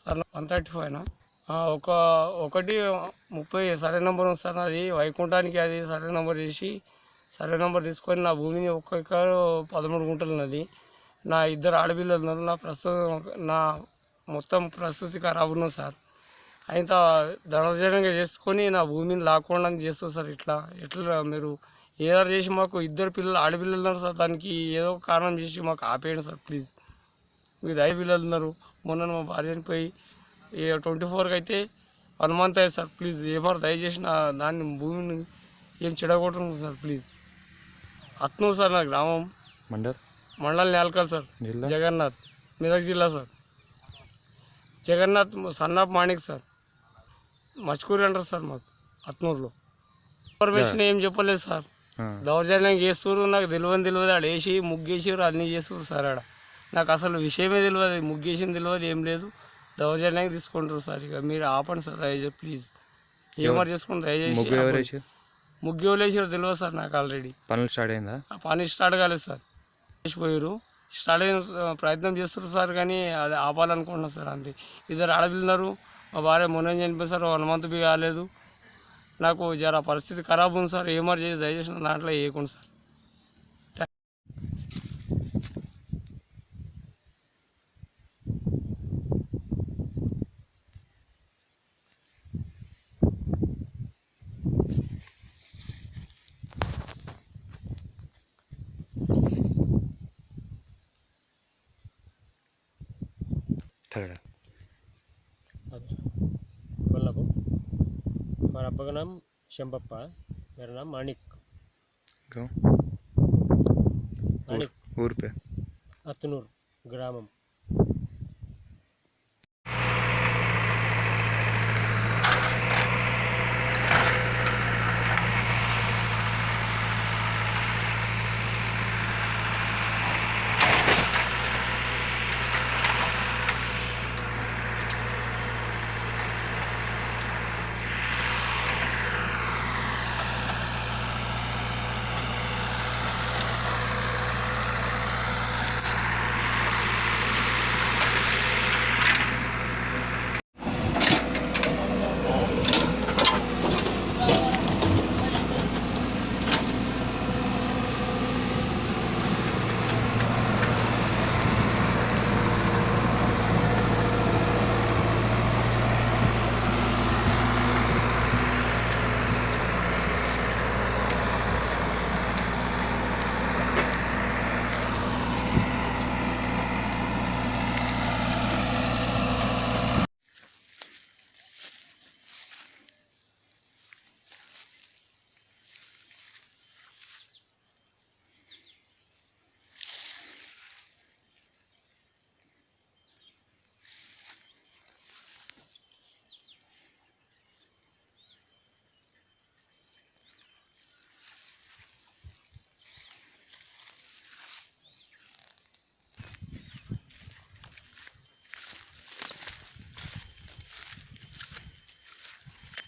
Sir 135నా? ఒక 1:30 survey number ఉంది sir. అది వైకుంఠానికి అది సర్వే నెంబర్ చేసి సర్వే నెంబర్ తీసుకొని నా భూమిని 1 ఎకరు 13 గుంటలు ఉన్నది. నా 2 ఆడపిల్లలు ఉన్నారు. నా మొత్తం ప్రస్తుతి ఖరాబ్ ఉన్నది సార్. అయిన దౌర్జన్యంగా చేసుకొని నా భూమిని లాక్కోవడం చేస్తారు సార్. ఎట్లా మీరు ఏదో చేసి మాకు 2 పిల్లలు ఆడపిల్లలు ఉన్నారు సార్. దానికి ఏదో ఒక కారణం చేసి మాకు ఆపేయండి సార్ ప్లీజ్. మీకు 5 పిల్లలు ఉన్నారు. మొన్న మా భార్య చనిపోయి 24కి అయితే 1 మంత్ అయ్యింది సార్. ప్లీజ్ ఏమారు దయచేసి దాన్ని భూమిని ఏం చెడగొట్టండి సార్ ప్లీజ్. అత్నూరు సార్ నా గ్రామం. మండల్ నేల్కల్ సార్. జగన్నాథ్, మెదక్ జిల్లా సార్. జగన్నాథ్ సన్నాప్ మాణిక్ సార్. మచ్కూరి అంటారు సార్ మాకు అత్నూరులో. ఇన్ఫర్మేషన్ ఏం చెప్పలేదు సార్. దౌర్జన్యం చేస్తున్నారు. నాకు తెలియదు. ఆడ వేసి ముగ్గేసారు, అన్నీ చేస్తారు సార్. ఆడ నాకు అసలు విషయమే తెలియదు. ముగ్గేసింది తెలియదు, ఏం లేదు. దౌర్జన్యంగా తీసుకుంటారు సార్. ఇక మీరు ఆపండి సార్ దయచేసి ప్లీజ్. ఏమారు చేసుకుంటారు దయచేసి. ముగ్గు వేసారు తెలియదు సార్ నాకు. ఆల్రెడీ పని స్టార్ట్ కాలేదు సార్. చేసిపోయారు. స్టార్ట్ అయిన ప్రయత్నం చేస్తారు సార్, కానీ అది ఆపాలనుకుంటున్నాను సార్. అంతే. 2 ఆడపిల్లన్నారు. మా భార్య మొన్న చనిపోయి సార్. 1 మంత్ బి కాలేదు. నాకు జర పరిస్థితి ఖరాబ్ ఉంది సార్. ఏమారు చేసి దయచేసి దాంట్లో వేయకుండా సార్. हमारा अब्बा का नाम शंपप्पा, मेरा नाम माणिक। माणिक ऊर पे अतनूर ग्रामम।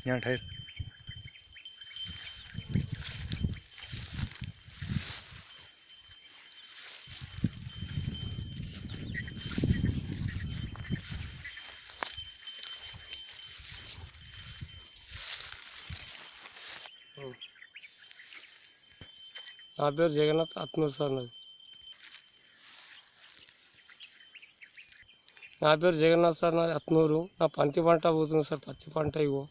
यहाँ ठहर। నా పేరు జగన్నాథ్, అత్నూరు సార్. నా పేరు జగన్నాథ్ సార్. నాది అత్నూరు. నా పత్తి పంట పోతుంది సార్. పత్తి పంట ఇగో